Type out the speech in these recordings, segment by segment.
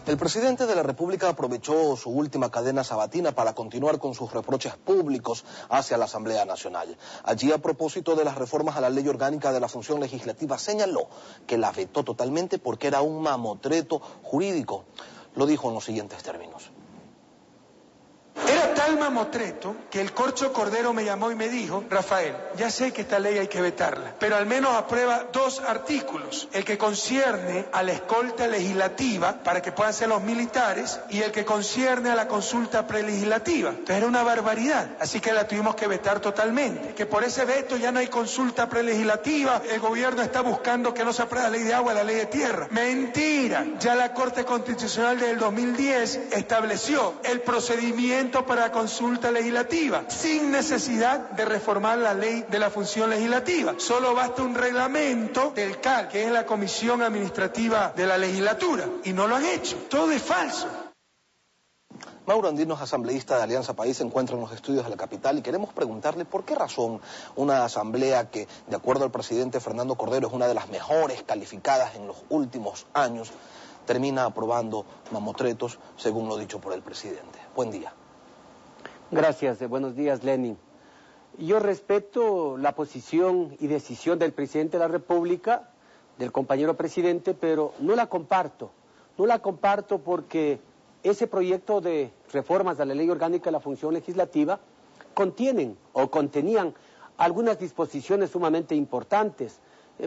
El presidente de la República aprovechó su última cadena sabatina para continuar con sus reproches públicos hacia la Asamblea Nacional. Allí, a propósito de las reformas a la Ley Orgánica de la Función Legislativa, señaló que la vetó totalmente porque era un mamotreto jurídico. Lo dijo en los siguientes términos. Era tal mamotreto que el Corcho Cordero me llamó y me dijo: Rafael, ya sé que esta ley hay que vetarla, pero al menos aprueba 2 artículos, el que concierne a la escolta legislativa para que puedan ser los militares y el que concierne a la consulta prelegislativa. Entonces era una barbaridad, así que la tuvimos que vetar totalmente, que por ese veto ya no hay consulta prelegislativa, el gobierno está buscando que no se apruebe la ley de agua, la ley de tierra. Mentira, ya la Corte Constitucional del 2010 estableció el procedimiento para consulta legislativa, sin necesidad de reformar la ley de la función legislativa. Solo basta un reglamento del CAL, que es la Comisión Administrativa de la Legislatura, y no lo han hecho. Todo es falso. Mauro Andino es asambleísta de Alianza País, se encuentra en los estudios de la capital y queremos preguntarle por qué razón una asamblea que, de acuerdo al presidente Fernando Cordero, es una de las mejores calificadas en los últimos años, termina aprobando mamotretos, según lo dicho por el presidente. Buen día. Gracias, buenos días, Lenin. Yo respeto la posición y decisión del presidente de la República, del compañero presidente, pero no la comparto. No la comparto porque ese proyecto de reformas a la Ley Orgánica de la Función Legislativa contenían algunas disposiciones sumamente importantes.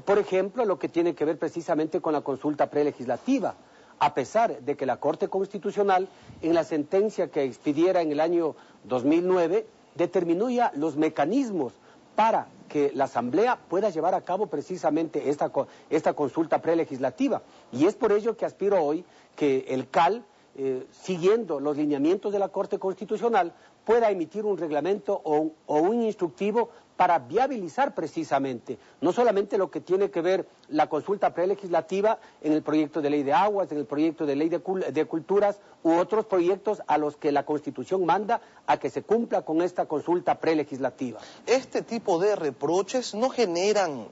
Por ejemplo, lo que tiene que ver precisamente con la consulta prelegislativa. A pesar de que la Corte Constitucional, en la sentencia que expidiera en el año 2009, determinó ya los mecanismos para que la Asamblea pueda llevar a cabo precisamente esta consulta prelegislativa. Y es por ello que aspiro hoy que el CAL, siguiendo los lineamientos de la Corte Constitucional, pueda emitir un reglamento o un instructivo para viabilizar precisamente, no solamente lo que tiene que ver la consulta prelegislativa en el proyecto de ley de aguas, en el proyecto de ley de culturas u otros proyectos a los que la Constitución manda a que se cumpla con esta consulta prelegislativa. Este tipo de reproches no generan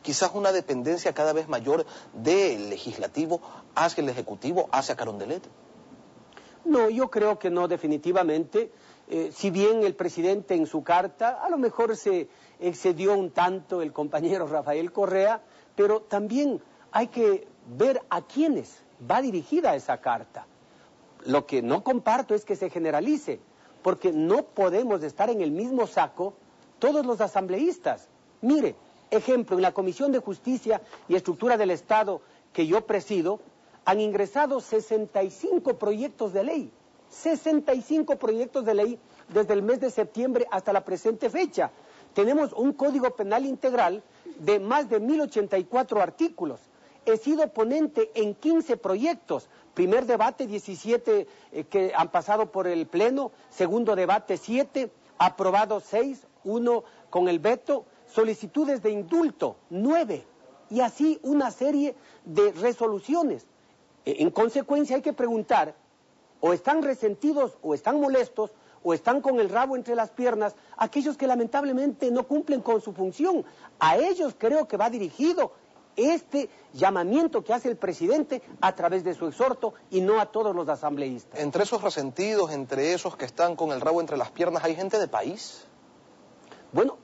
quizás una dependencia cada vez mayor del legislativo hacia el ejecutivo, hacia Carondelet. No, yo creo que no, definitivamente. Si bien el presidente en su carta, a lo mejor se excedió un tanto el compañero Rafael Correa, pero también hay que ver a quiénes va dirigida esa carta. Lo que no comparto es que se generalice, porque no podemos estar en el mismo saco todos los asambleístas. Mire, ejemplo, en la Comisión de Justicia y Estructura del Estado que yo presido, han ingresado 65 proyectos de ley. 65 proyectos de ley desde el mes de septiembre hasta la presente fecha. Tenemos un Código Penal integral de más de 1084 artículos. He sido ponente en 15 proyectos. Primer debate, 17 que han pasado por el Pleno. Segundo debate, 7. Aprobado 6, 1 con el veto. Solicitudes de indulto, 9. Y así una serie de resoluciones. En consecuencia hay que preguntar, o están resentidos, o están molestos, o están con el rabo entre las piernas, aquellos que lamentablemente no cumplen con su función. A ellos creo que va dirigido este llamamiento que hace el presidente a través de su exhorto y no a todos los asambleístas. Entre esos resentidos, entre esos que están con el rabo entre las piernas, ¿hay gente de país? Bueno,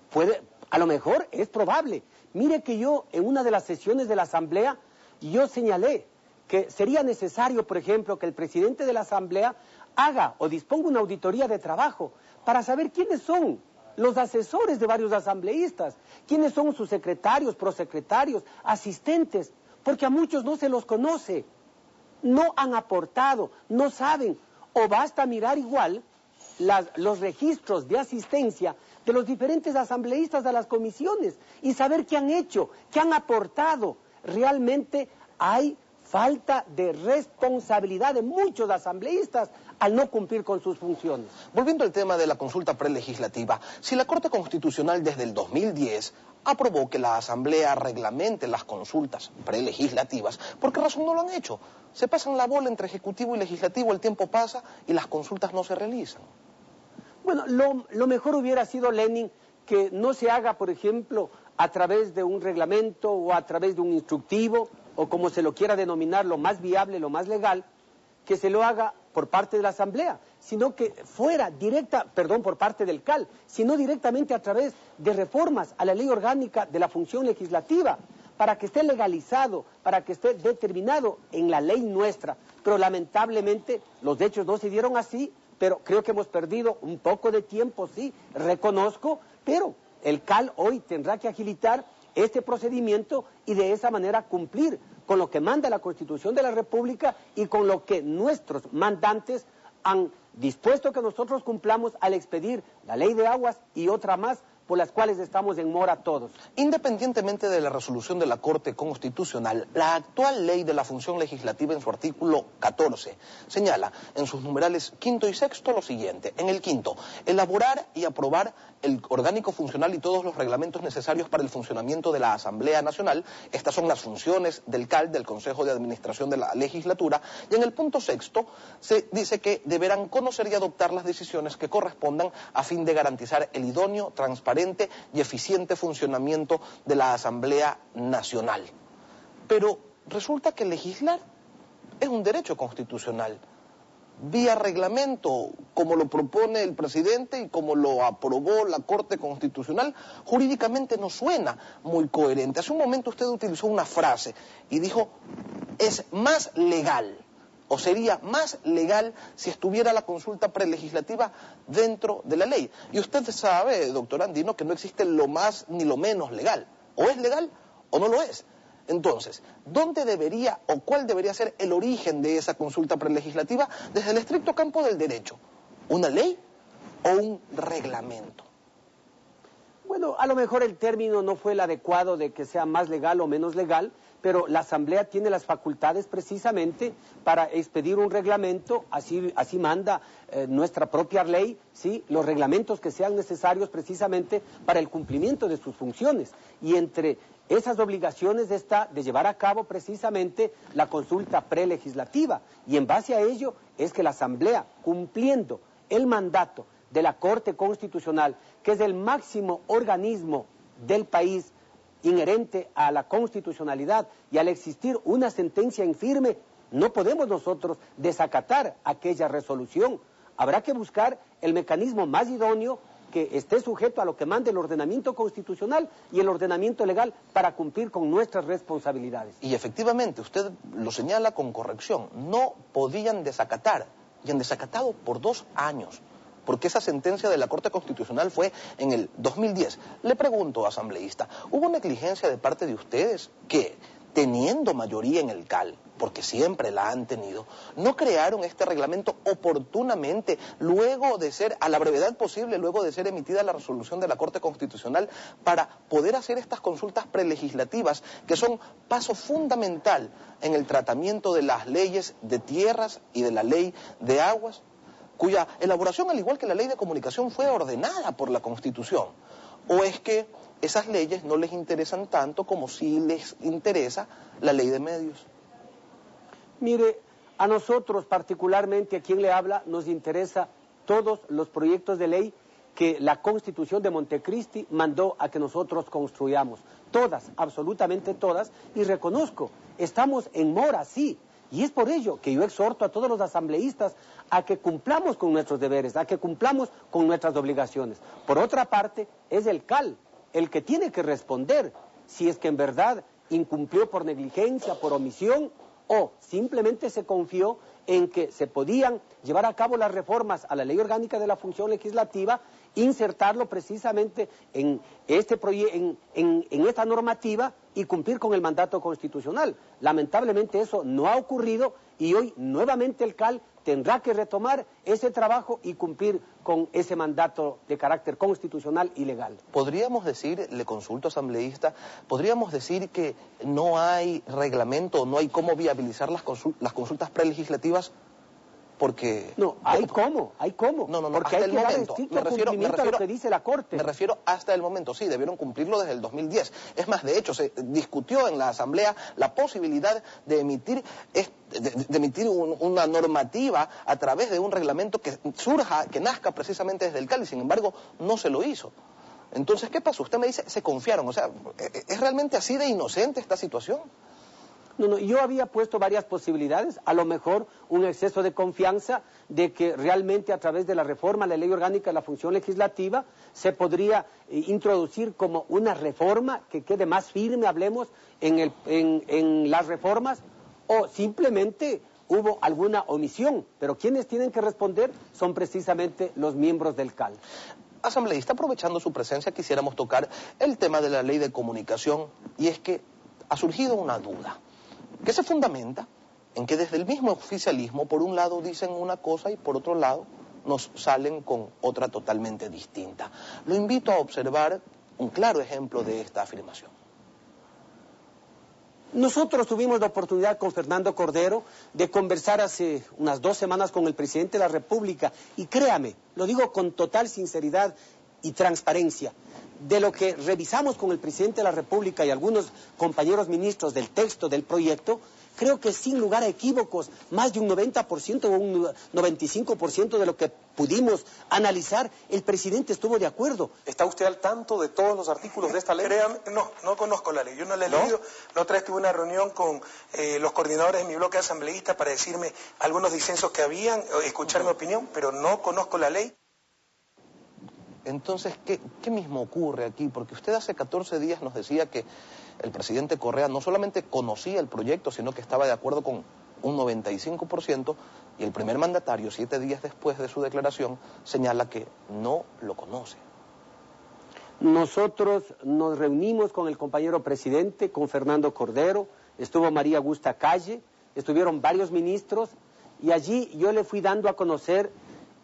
a lo mejor es probable. Mire que yo en una de las sesiones de la Asamblea, yo señalé que sería necesario, por ejemplo, que el presidente de la Asamblea haga o disponga una auditoría de trabajo para saber quiénes son los asesores de varios asambleístas, quiénes son sus secretarios, prosecretarios, asistentes, porque a muchos no se los conoce, no han aportado, no saben, o basta mirar igual los registros de asistencia de los diferentes asambleístas a las comisiones y saber qué han hecho, qué han aportado. Realmente hay falta de responsabilidad de muchos asambleístas al no cumplir con sus funciones. Volviendo al tema de la consulta prelegislativa, si la Corte Constitucional desde el 2010 aprobó que la Asamblea reglamente las consultas prelegislativas, ¿por qué razón no lo han hecho? Se pasan la bola entre Ejecutivo y Legislativo, el tiempo pasa y las consultas no se realizan. Bueno, lo mejor hubiera sido, Lenin, que no se haga, por ejemplo, a través de un reglamento o a través de un instructivo, o como se lo quiera denominar, lo más viable, lo más legal, que se lo haga por parte de la Asamblea, sino que fuera por parte del CAL, sino directamente a través de reformas a la ley orgánica de la función legislativa, para que esté legalizado, para que esté determinado en la ley nuestra. Pero lamentablemente los hechos no se dieron así, pero creo que hemos perdido un poco de tiempo, sí, reconozco, pero el CAL hoy tendrá que agilitar este procedimiento y de esa manera cumplir con lo que manda la Constitución de la República y con lo que nuestros mandantes han dispuesto que nosotros cumplamos al expedir la ley de aguas y otra más por las cuales estamos en mora todos. Independientemente de la resolución de la Corte Constitucional, la actual ley de la función legislativa en su artículo 14 señala en sus numerales quinto y sexto lo siguiente. En el quinto, elaborar y aprobar el orgánico funcional y todos los reglamentos necesarios para el funcionamiento de la Asamblea Nacional. Estas son las funciones del CAL, del Consejo de Administración de la Legislatura. Y en el punto sexto se dice que deberán conocer y adoptar las decisiones que correspondan a fin de garantizar el idóneo, transparente y eficiente funcionamiento de la Asamblea Nacional. Pero resulta que legislar es un derecho constitucional. Vía reglamento, como lo propone el presidente y como lo aprobó la Corte Constitucional, jurídicamente no suena muy coherente. Hace un momento usted utilizó una frase y dijo, es más legal, o sería más legal si estuviera la consulta prelegislativa dentro de la ley. Y usted sabe, doctor Andino, que no existe lo más ni lo menos legal. O es legal o no lo es. Entonces, ¿dónde debería o cuál debería ser el origen de esa consulta prelegislativa desde el estricto campo del derecho? ¿Una ley o un reglamento? Bueno, a lo mejor el término no fue el adecuado de que sea más legal o menos legal, pero la Asamblea tiene las facultades precisamente para expedir un reglamento, así manda nuestra propia ley, ¿sí? Los reglamentos que sean necesarios precisamente para el cumplimiento de sus funciones. Y entre esas obligaciones está de llevar a cabo precisamente la consulta prelegislativa. Y en base a ello es que la Asamblea, cumpliendo el mandato de la Corte Constitucional, que es el máximo organismo del país, inherente a la constitucionalidad, y al existir una sentencia en firme, no podemos nosotros desacatar aquella resolución. Habrá que buscar el mecanismo más idóneo que esté sujeto a lo que mande el ordenamiento constitucional y el ordenamiento legal para cumplir con nuestras responsabilidades. Y efectivamente, usted lo señala con corrección, no podían desacatar, y han desacatado por 2 años. Porque esa sentencia de la Corte Constitucional fue en el 2010. Le pregunto, asambleísta, ¿hubo negligencia de parte de ustedes que, teniendo mayoría en el CAL, porque siempre la han tenido, no crearon este reglamento oportunamente, luego de ser, a la brevedad posible, luego de ser emitida la resolución de la Corte Constitucional, para poder hacer estas consultas prelegislativas, que son paso fundamental en el tratamiento de las leyes de tierras y de la ley de aguas, cuya elaboración, al igual que la ley de comunicación, fue ordenada por la Constitución? ¿O es que esas leyes no les interesan tanto como si les interesa la ley de medios? Mire, a nosotros particularmente, a quien le habla, nos interesa todos los proyectos de ley que la Constitución de Montecristi mandó a que nosotros construyamos. Todas, absolutamente todas, y reconozco, estamos en mora, sí. Y es por ello que yo exhorto a todos los asambleístas a que cumplamos con nuestros deberes, a que cumplamos con nuestras obligaciones. Por otra parte, es el CAL el que tiene que responder si es que en verdad incumplió por negligencia, por omisión, o simplemente se confió en que se podían llevar a cabo las reformas a la ley orgánica de la función legislativa, insertarlo precisamente en esta normativa y cumplir con el mandato constitucional. Lamentablemente eso no ha ocurrido y hoy nuevamente el CAL tendrá que retomar ese trabajo y cumplir con ese mandato de carácter constitucional y legal. ¿Podríamos decir, le consulto asambleísta, podríamos decir que no hay reglamento, no hay cómo viabilizar las consultas prelegislativas? Porque... No, hay cómo. No, porque hasta hay el que dar momento. estricto cumplimiento a lo que dice la Corte. Me refiero hasta el momento, sí, debieron cumplirlo desde el 2010. Es más, de hecho, se discutió en la Asamblea la posibilidad de emitir una normativa a través de un reglamento que surja, que nazca precisamente desde el CAL, y sin embargo no se lo hizo. Entonces, ¿qué pasó? Usted me dice, se confiaron. O sea, ¿es realmente así de inocente esta situación? No, yo había puesto varias posibilidades, a lo mejor un exceso de confianza de que realmente a través de la reforma a la ley orgánica de la función legislativa se podría introducir como una reforma que quede más firme, hablemos, en las reformas, o simplemente hubo alguna omisión, pero quienes tienen que responder son precisamente los miembros del CAL. Asambleísta, aprovechando su presencia, quisiéramos tocar el tema de la ley de comunicación, y es que ha surgido una duda, que se fundamenta en que desde el mismo oficialismo, por un lado dicen una cosa y por otro lado nos salen con otra totalmente distinta. Lo invito a observar un claro ejemplo de esta afirmación. Nosotros tuvimos la oportunidad con Fernando Cordero de conversar hace unas 2 semanas con el presidente de la República, y créame, lo digo con total sinceridad y transparencia, de lo que revisamos con el presidente de la República y algunos compañeros ministros del texto del proyecto, creo que sin lugar a equívocos, más de un 90% o un 95% de lo que pudimos analizar, el presidente estuvo de acuerdo. ¿Está usted al tanto de todos los artículos de esta ley? Créame, no conozco la ley, yo no la he leído. La otra vez tuve una reunión con los coordinadores de mi bloque asambleísta para decirme algunos disensos que habían, escuchar mi opinión, pero no conozco la ley. Entonces, ¿qué mismo ocurre aquí? Porque usted hace 14 días nos decía que el presidente Correa no solamente conocía el proyecto, sino que estaba de acuerdo con un 95%, y el primer mandatario, 7 días después de su declaración, señala que no lo conoce. Nosotros nos reunimos con el compañero presidente, con Fernando Cordero, estuvo María Augusta Calle, estuvieron varios ministros, y allí yo le fui dando a conocer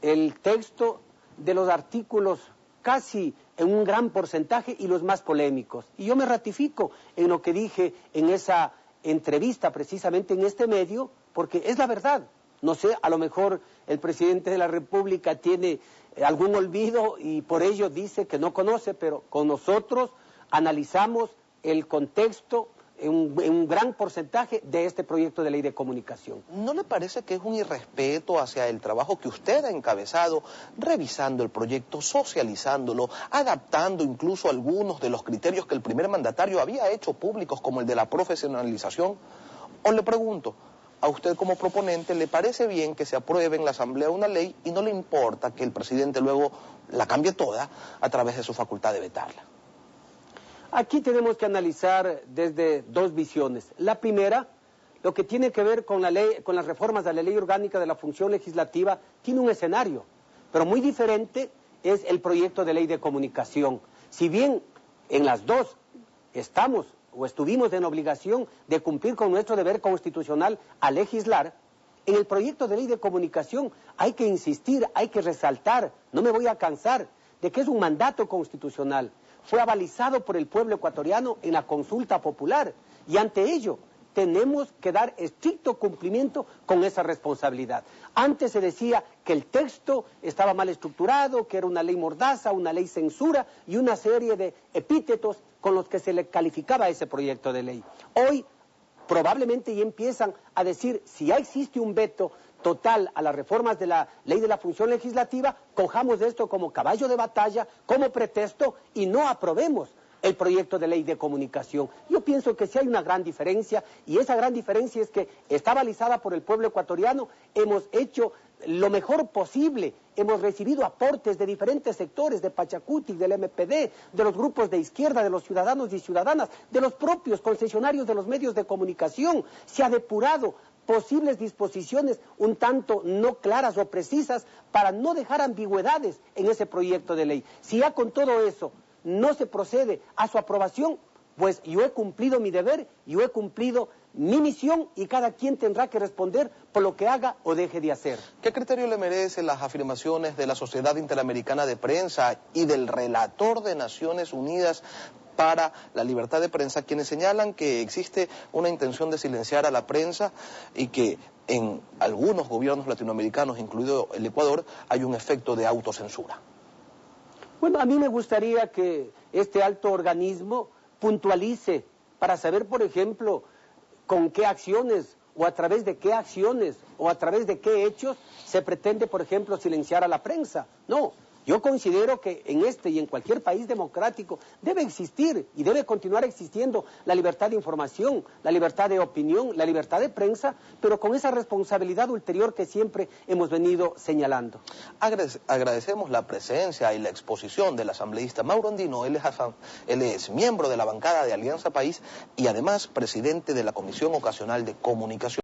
el texto de los artículos casi en un gran porcentaje y los más polémicos. Y yo me ratifico en lo que dije en esa entrevista, precisamente en este medio, porque es la verdad. No sé, a lo mejor el presidente de la República tiene algún olvido y por ello dice que no conoce, pero con nosotros analizamos el contexto en un gran porcentaje de este proyecto de ley de comunicación. ¿No le parece que es un irrespeto hacia el trabajo que usted ha encabezado, revisando el proyecto, socializándolo, adaptando incluso algunos de los criterios que el primer mandatario había hecho públicos, como el de la profesionalización? O le pregunto, a usted como proponente, ¿le parece bien que se apruebe en la Asamblea una ley y no le importa que el presidente luego la cambie toda a través de su facultad de vetarla? Aquí tenemos que analizar desde 2 visiones. La primera, lo que tiene que ver con la ley, con las reformas de la ley orgánica de la función legislativa, tiene un escenario, pero muy diferente es el proyecto de ley de comunicación. Si bien en las 2 estamos o estuvimos en obligación de cumplir con nuestro deber constitucional a legislar, en el proyecto de ley de comunicación hay que insistir, hay que resaltar, no me voy a cansar, de que es un mandato constitucional. Fue avalizado por el pueblo ecuatoriano en la consulta popular, y ante ello tenemos que dar estricto cumplimiento con esa responsabilidad. Antes se decía que el texto estaba mal estructurado, que era una ley mordaza, una ley censura y una serie de epítetos con los que se le calificaba ese proyecto de ley. Hoy probablemente ya empiezan a decir, si ya existe un veto total a las reformas de la ley de la función legislativa, cojamos esto como caballo de batalla, como pretexto, y no aprobemos el proyecto de ley de comunicación. Yo pienso que sí hay una gran diferencia, y esa gran diferencia es que está balizada por el pueblo ecuatoriano. Hemos hecho lo mejor posible, hemos recibido aportes de diferentes sectores, de Pachacutic, del MPD, de los grupos de izquierda, de los ciudadanos y ciudadanas, de los propios concesionarios de los medios de comunicación. Se ha depurado posibles disposiciones un tanto no claras o precisas para no dejar ambigüedades en ese proyecto de ley. Si ya con todo eso no se procede a su aprobación, pues yo he cumplido mi deber, yo he cumplido mi misión, y cada quien tendrá que responder por lo que haga o deje de hacer. ¿Qué criterio le merecen las afirmaciones de la Sociedad Interamericana de Prensa y del relator de Naciones Unidas para la libertad de prensa, quienes señalan que existe una intención de silenciar a la prensa y que en algunos gobiernos latinoamericanos, incluido el Ecuador, hay un efecto de autocensura? Bueno, a mí me gustaría que este alto organismo puntualice para saber, por ejemplo, con qué acciones o a través de qué acciones o a través de qué hechos se pretende, por ejemplo, silenciar a la prensa. No, Yo considero que en este y en cualquier país democrático debe existir y debe continuar existiendo la libertad de información, la libertad de opinión, la libertad de prensa, pero con esa responsabilidad ulterior que siempre hemos venido señalando. Agradecemos la presencia y la exposición del asambleísta Mauro Andino. Él es miembro de la bancada de Alianza País y además presidente de la Comisión Ocasional de Comunicación.